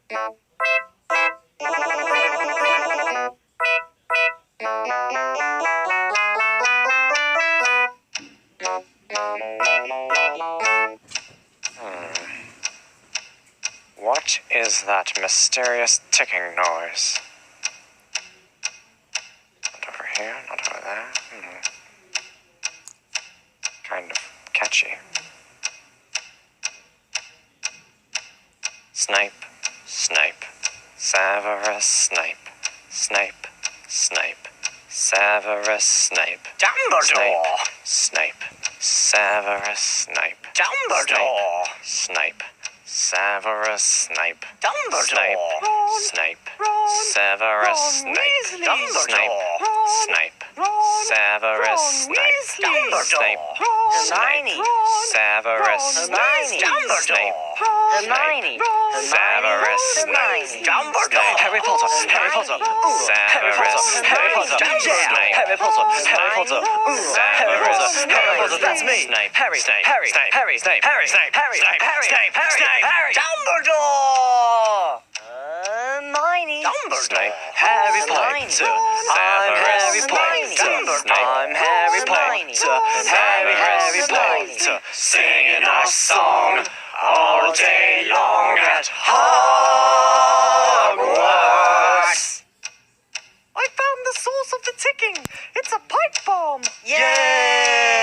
What is that mysterious ticking noise? Not over here, not over there. Kind of catchy. Snipe, Snipe, Severus Snape, Snape, Snape, Severus Snape. Dumbledore! Snape, Severus Snape. Dumbledore! Snape, Severus Snape. Dumbledore! Snape, Ron, Severus Ron Snape. Weasley. Snape, Ron, Snape, Ron, Severus Ron Snape. Weasley. Snape, Ron, Snape, Ron, Severus Ron Snape. Dumbledore. Snape, Hermione. Severus Snape. Dumbledore. Harry Potter. Harry Potter. Severus Snape. Harry Potter. Harry Potter. Harry Potter. Harry Potter. That's me. Snape. Harry. Snape. Harry. Snape. Harry. Snape. Harry. Snape. Harry. Snape. Harry. Snape. Harry. Harry. Dumbledore. Hermione. Snape. Harry Snape. Potter. I'm Harry Potter. I'm Harry Potter. Harry Potter. Singing our song all day long at Hogwarts. I found the source of the ticking. It's a pipe bomb. Yay!